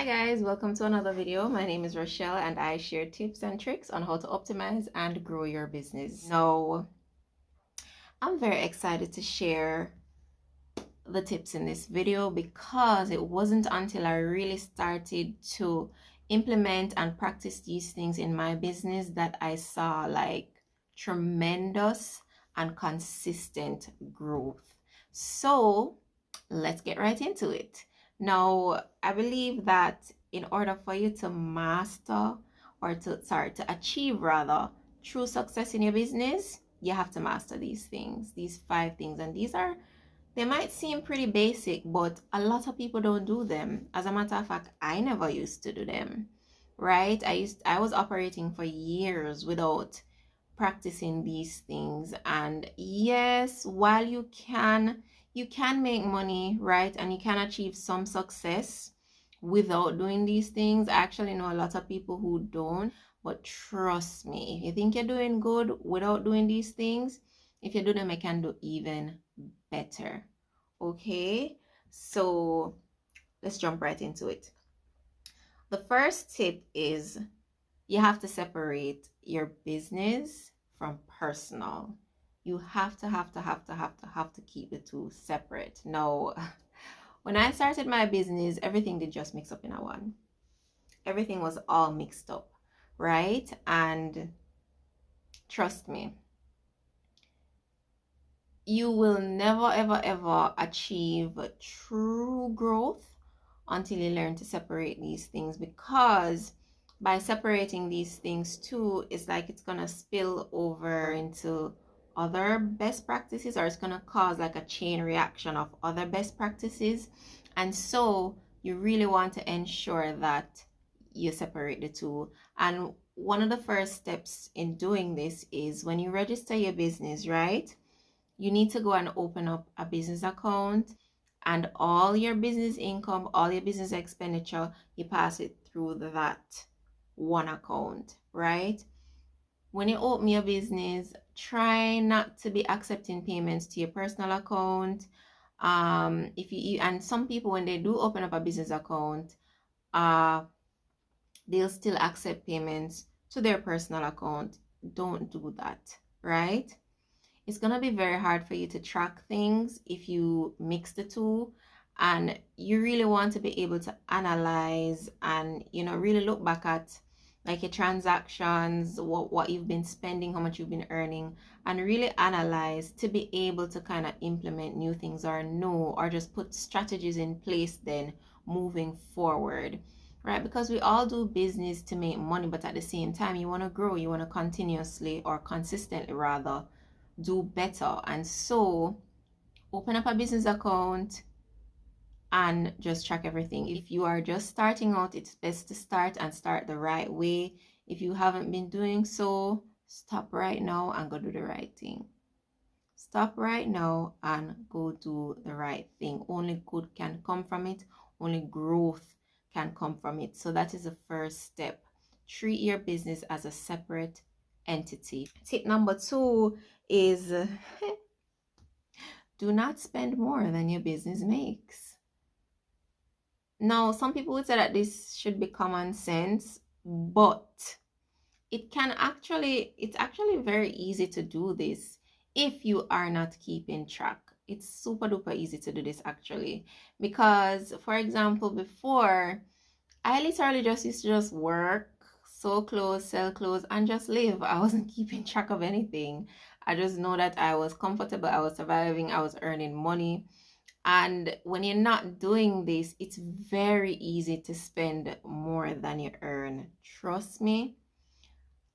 Hi guys, welcome to another video. My name is Rochelle and I share tips and tricks on how to optimize and grow your business. Now, I'm very excited to share the tips in this video because it wasn't until I really started to implement and practice these things in my business that I saw like tremendous and consistent growth. So let's get right into it. Now, I believe that in order for you to master or to achieve rather true success in your business, you have to master these things, these 5 things. And they might seem pretty basic, but a lot of people don't do them. As a matter of fact, I never used to do them, right? I was operating for years without practicing these things. And yes, while you can make money, right? And you can achieve some success without doing these things. I actually know a lot of people who don't, but trust me, if you think you're doing good without doing these things, if you do them, you can do even better. Okay, so let's jump right into it. The first tip is you have to separate your business from personal. You have to keep the two separate. Now, when I started my business, everything did just mix up in a one. Everything was all mixed up, right? And trust me, you will never ever achieve true growth until you learn to separate these things, because by separating these things too, it's like it's gonna spill over into other best practices, or it's gonna cause like a chain reaction of other best practices. And so you really want to ensure that you separate the two. And one of the first steps in doing this is when you register your business, right? You need to go and open up a business account, and all your business income, all your business expenditure, you pass it through that one account, right? When you open your business, try not to be accepting payments to your personal account. If you and some people, when they do open up a business account, they'll still accept payments to their personal account. Don't do that, right? It's going to be very hard for you to track things if you mix the two, and you really want to be able to analyze and really look back at like your transactions, what you've been spending, how much you've been earning, and really analyze to be able to kind of implement new things or just put strategies in place then moving forward, right? Because we all do business to make money, but at the same time you want to grow, you want to continuously or consistently rather do better. And so open up a business account and just track everything. If you are just starting out, it's best to start the right way. If you haven't been doing so, stop right now and go do the right thing. Stop right now and go do the right thing. Only good can come from it. Only growth can come from it. So that is the first step. Treat your business as a separate entity. Tip number 2 is do not spend more than your business makes. Now, some people would say that this should be common sense, but it's actually very easy to do this if you are not keeping track. It's super duper easy to do this actually, because for example, before I literally just used to just work, sew clothes, sell clothes, and just live. I wasn't keeping track of anything. I just know that I was comfortable, I was surviving, I was earning money. And when you're not doing this, it's very easy to spend more than you earn. Trust me.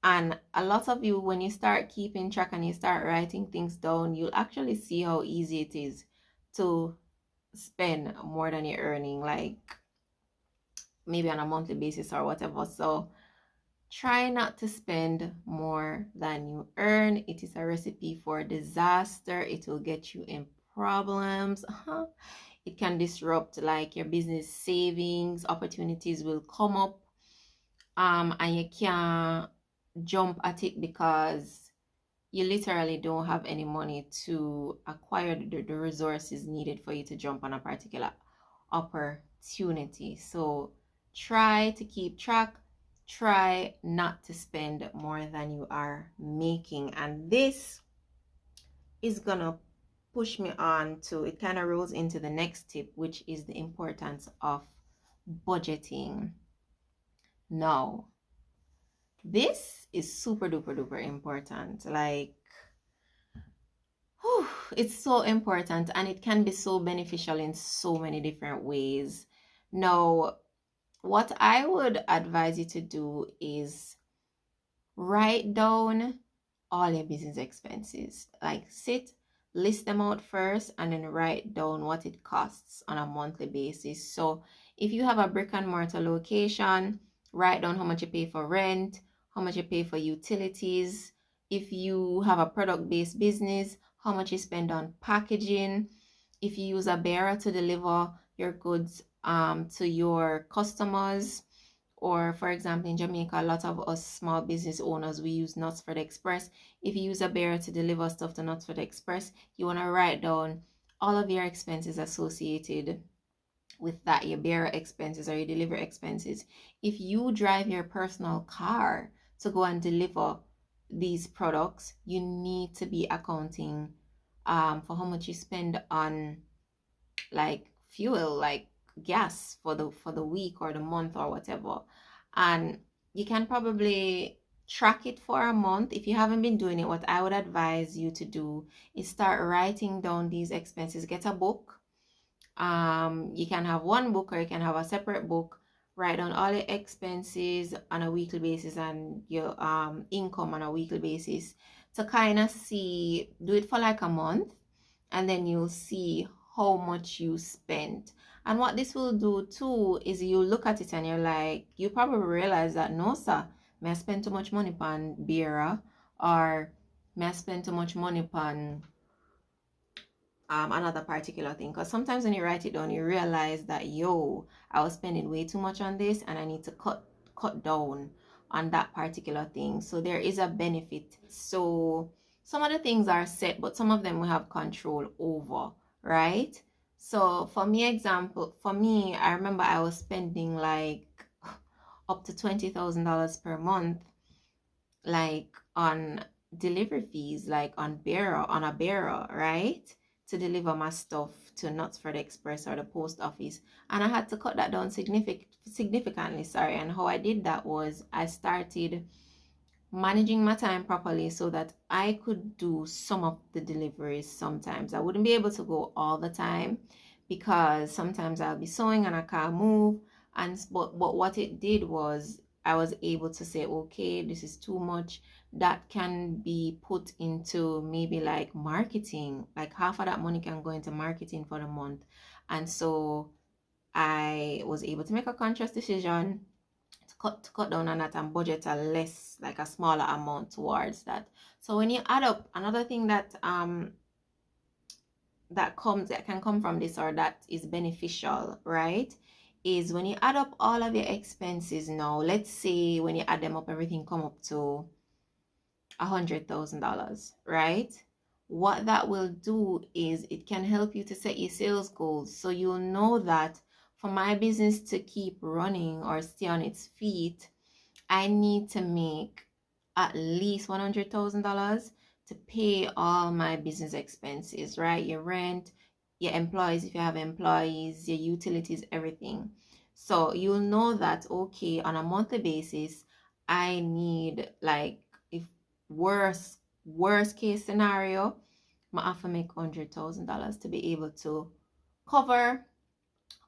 And a lot of you, when you start keeping track and you start writing things down, you'll actually see how easy it is to spend more than you're earning, like maybe on a monthly basis or whatever. So try not to spend more than you earn. It is a recipe for disaster. It will get you in problems. It can disrupt like your business savings. Opportunities will come up, and you can't jump at it because you literally don't have any money to acquire the resources needed for you to jump on a particular opportunity. So Try to keep track. Try not to spend more than you are making. And this is gonna push me on to, it kind of rolls into the next tip, which is the importance of budgeting. Now, this is super duper duper important. Like, whew, it's so important, and it can be so beneficial in so many different ways. Now, what I would advise you to do is write down all your business expenses. Like, sit, list them out first, and then write down what it costs on a monthly basis. So if you have a brick and mortar location, write down how much you pay for rent, how much you pay for utilities. If you have a product-based business, how much you spend on packaging. If you use a bearer to deliver your goods to your customers, or for example, in Jamaica, a lot of us small business owners, we use Knutsford Express. If you use a bearer to deliver stuff to Knutsford Express, you want to write down all of your expenses associated with that, your bearer expenses or your delivery expenses. If you drive your personal car to go and deliver these products, you need to be accounting for how much you spend on like fuel, like gas for the week or the month or whatever. And you can probably track it for a month. If you haven't been doing it, what I would advise you to do is start writing down these expenses. Get a book. You can have one book or you can have a separate book. Write down all your expenses on a weekly basis and your income on a weekly basis to kind of see, do it for like a month, and then you'll see how much you spent. And what this will do too is you look at it and you're like, you probably realize that no sir, may I spend too much money on beer, or may I spend too much money on another particular thing. Because sometimes when you write it down, you realize that I was spending way too much on this and I need to cut down on that particular thing. So there is a benefit. So some of the things are set, but some of them we have control over, right? So for me, I remember I was spending like up to $20,000 per month, like on delivery fees, like on a bearer, right? To deliver my stuff to Knutsford Express or the post office. And I had to cut that down significantly, sorry. And how I did that was I started managing my time properly so that I could do some of the deliveries. Sometimes I wouldn't be able to go all the time because sometimes I'll be sewing and I can't move. And but what it did was I was able to say, okay, this is too much. That can be put into maybe like marketing. Like half of that money can go into marketing for the month. And so I was able to make a conscious decision to cut down on that and budget a less, like a smaller amount towards that. So when you add up, another thing that that can come from this, or that is beneficial, right, is when you add up all of your expenses. Now let's say when you add them up, everything come up to $100,000, right? What that will do is it can help you to set your sales goals. So you'll know that for my business to keep running or stay on its feet, I need to make at least $100,000 to pay all my business expenses, right? Your rent, your employees, if you have employees, your utilities, everything. So you'll know that, okay, on a monthly basis, I need, like, if worst case scenario, I have to make $100,000 to be able to cover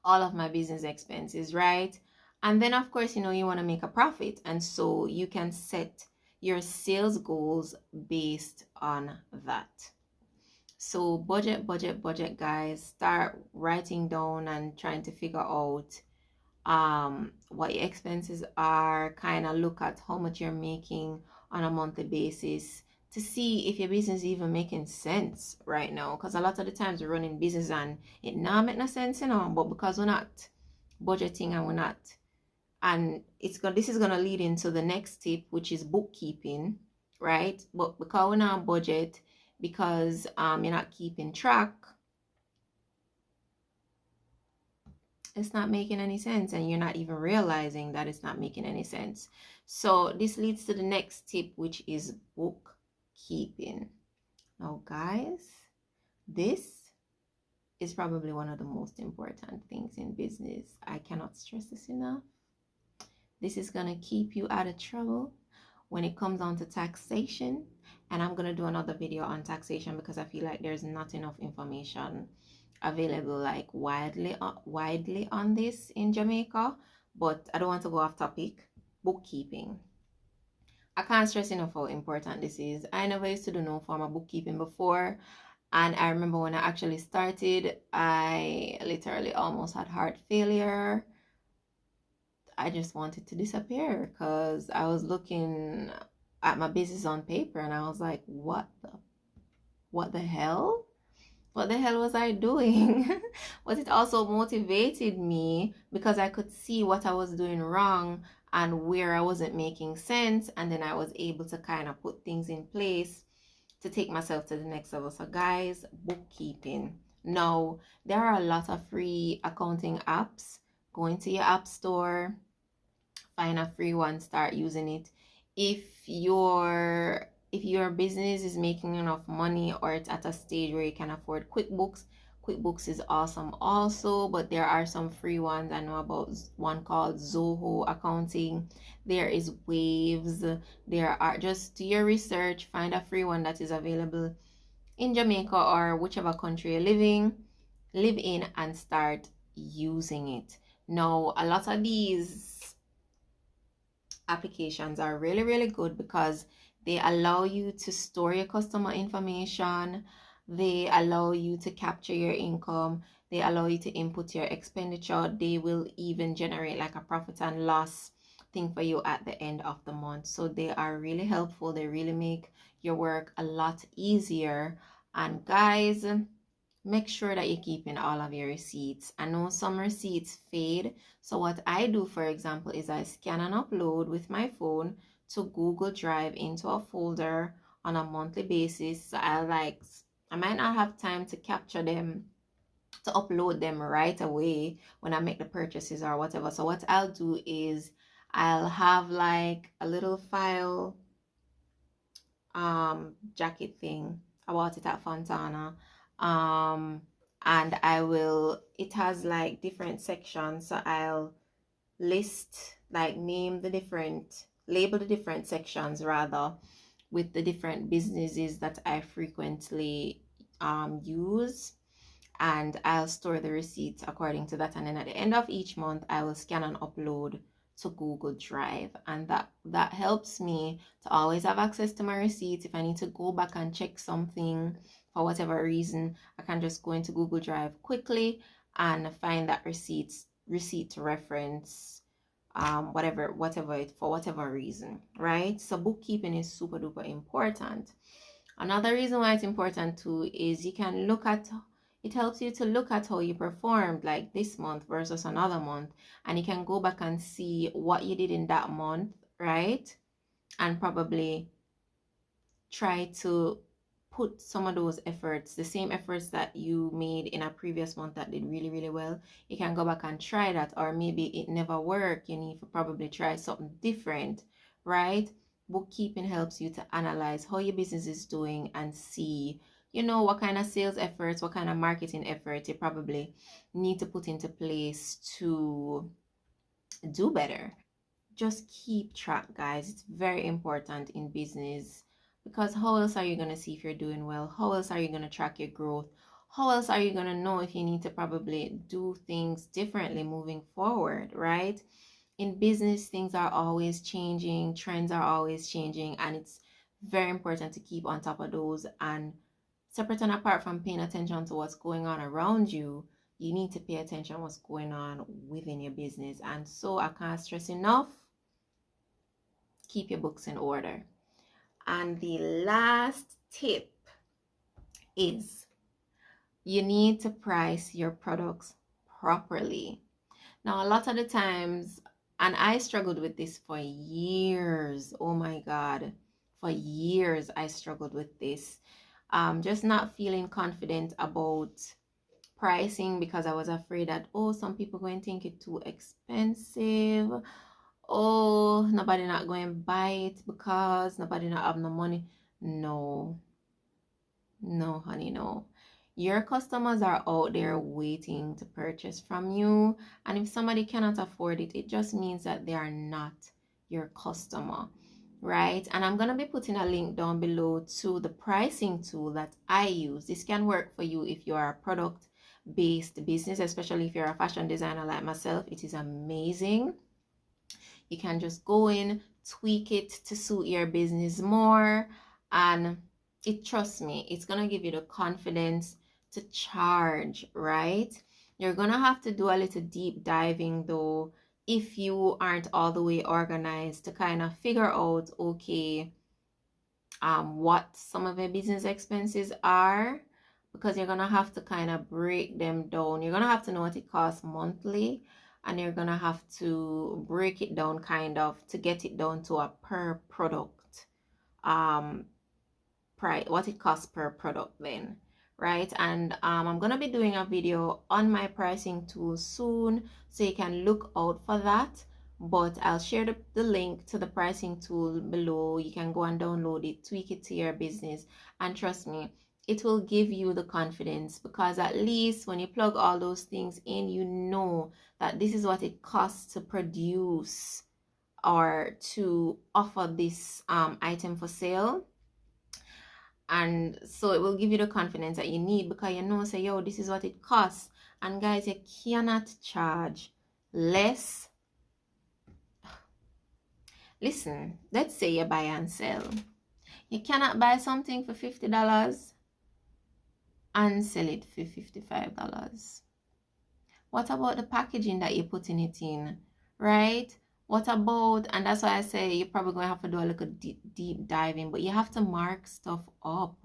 all of my business expenses, right? And then of course, you want to make a profit, and so you can set your sales goals based on that. So budget, guys. Start writing down and trying to figure out what your expenses are. Kind of look at how much you're making on a monthly basis to see if your business is even making sense right now. Because a lot of the times we're running business and it not make no sense, but because we're not budgeting and we're not, and this is gonna lead into the next tip, which is bookkeeping, right? But because we're not on budget, because you're not keeping track, it's not making any sense, and you're not even realizing that it's not making any sense. So this leads to the next tip, which is bookkeeping. Now, guys, this is probably one of the most important things in business. I cannot stress this enough. This is going to keep you out of trouble when it comes on to taxation. And I'm going to do another video on taxation because I feel like there's not enough information available like widely on this in Jamaica. But I don't want to go off topic. Bookkeeping. I can't stress enough how important this is. I never used to do no form of bookkeeping before. And I remember when I actually started, I literally almost had heart failure. I just wanted to disappear because I was looking at my business on paper and I was like, what the hell? What the hell was I doing? But it also motivated me because I could see what I was doing wrong and where I wasn't making sense. And then I was able to kind of put things in place to take myself to the next level. So guys, bookkeeping. Now, there are a lot of free accounting apps. Go into your app store, find a free one, start using it. If your business is making enough money or it's at a stage where you can afford QuickBooks is awesome also, but there are some free ones. I know about one called Zoho Accounting. There is Waves. There are, just do your research, find a free one that is available in Jamaica or whichever country you're live in, and start using it. Now, a lot of these applications are really, really good because they allow you to store your customer information. They allow you to capture your income. They allow you to input your expenditure. They will even generate like a profit and loss thing for you at the end of the month. So they are really helpful. They really make your work a lot easier. And guys, make sure that you're keeping all of your receipts. I know some receipts fade. So what I do, for example, is I scan and upload with my phone to Google Drive into a folder on a monthly basis. So I might not have time to capture them, to upload them right away when I make the purchases or whatever. So what I'll do is I'll have like a little file jacket thing. I bought it at Fontana. And it has like different sections, so I'll label the different sections rather, with the different businesses that I frequently use, and I'll store the receipts according to that. And then at the end of each month, I will scan and upload to Google Drive, and that helps me to always have access to my receipts. If I need to go back and check something for whatever reason, I can just go into Google Drive quickly and find that receipt to reference, for whatever reason, right? So bookkeeping is super duper important. Another reason why it's important too is it helps you to look at how you performed like this month versus another month, and you can go back and see what you did in that month, right? And probably try to put some of those efforts, the same efforts that you made in a previous month that did really, really well. You can go back and try that, or maybe it never worked. You need to probably try something different, right? Bookkeeping helps you to analyze how your business is doing and see, what kind of sales efforts, what kind of marketing efforts you probably need to put into place to do better. Just keep track, guys. It's very important in business, because how else are you going to see if you're doing well? How else are you going to track your growth? How else are you going to know if you need to probably do things differently moving forward, right? In business, things are always changing, trends are always changing, and it's very important to keep on top of those. And separate and apart from paying attention to what's going on around you, you need to pay attention to what's going on within your business. And so I can't stress enough, keep your books in order. And the last tip is you need to price your products properly. Now, a lot of the times, and I struggled with this for years. Oh my God. For years, I struggled with this. Just not feeling confident about pricing because I was afraid that, oh, some people going to think it too expensive. Oh, nobody not going to buy it because nobody not have no money. No, no, honey, no. Your customers are out there waiting to purchase from you. And if somebody cannot afford it, it just means that they are not your customer, right? And I'm going to be putting a link down below to the pricing tool that I use. This can work for you if you are a product-based business, especially if you're a fashion designer like myself. It is amazing. You can just go in, tweak it to suit your business more, and trust me, it's gonna give you the confidence to charge, right? You're gonna have to do a little deep diving though if you aren't all the way organized to kind of figure out, okay, what some of your business expenses are, because you're gonna have to kind of break them down. You're gonna have to know what it costs monthly, and you're gonna have to break it down kind of to get it down to a per product price, what it costs per product then, right? And I'm gonna be doing a video on my pricing tool soon, so you can look out for that. But I'll share the link to the pricing tool below. You can go and download it, tweak it to your business, and trust me, it will give you the confidence, because at least when you plug all those things in, you know that this is what it costs to produce or to offer this item for sale. And so it will give you the confidence that you need, because you know, say, yo, this is what it costs. And guys, you cannot charge less. Listen, let's say you buy and sell. You cannot buy something for $50 and sell it for $55. What about the packaging that you're putting it in, right? What about, and that's why I say you're probably going to have to do a little deep diving, but you have to mark stuff up.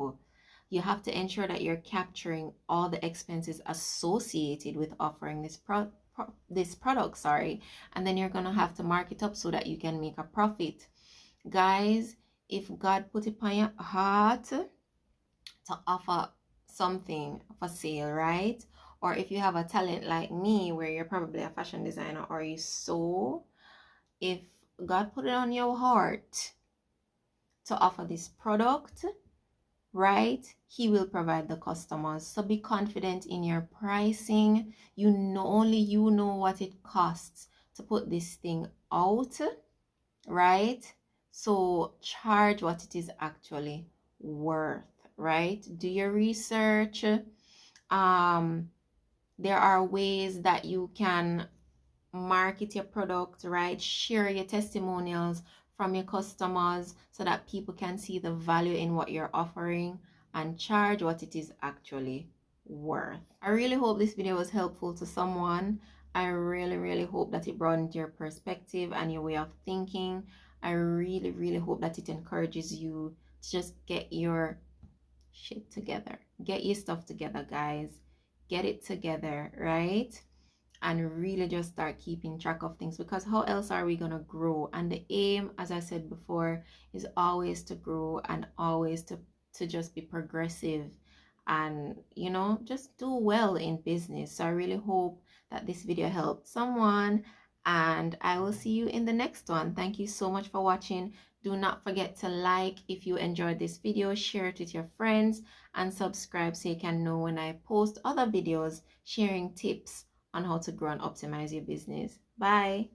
You have to ensure that you're capturing all the expenses associated with offering this product, sorry. And then you're going to have to mark it up so that you can make a profit. Guys, if God put it on your heart to offer something for sale, right? Or if you have a talent like me where you're probably a fashion designer or you sew, if God put it on your heart to offer this product, right, He will provide the customers. So be confident in your pricing. You know, only you know what it costs to put this thing out, right? So charge what it is actually worth, right? Do your research. There are ways that you can market your product, right? Share your testimonials from your customers so that people can see the value in what you're offering, and charge what it is actually worth. I really hope this video was helpful to someone. I really hope that it broadened your perspective and your way of thinking. I really hope that it encourages you to just get your shit together. Get your stuff together, guys. Get it together, right? And really just start keeping track of things, because how else are we gonna grow? And the aim, as I said before, is always to grow and always to just be progressive and, you know, just do well in business. So I really hope that this video helped someone, and I will see you in the next one. Thank you so much for watching. Do not forget to like if you enjoyed this video, share it with your friends, and subscribe so you can know when I post other videos sharing tips on how to grow and optimize your business. Bye.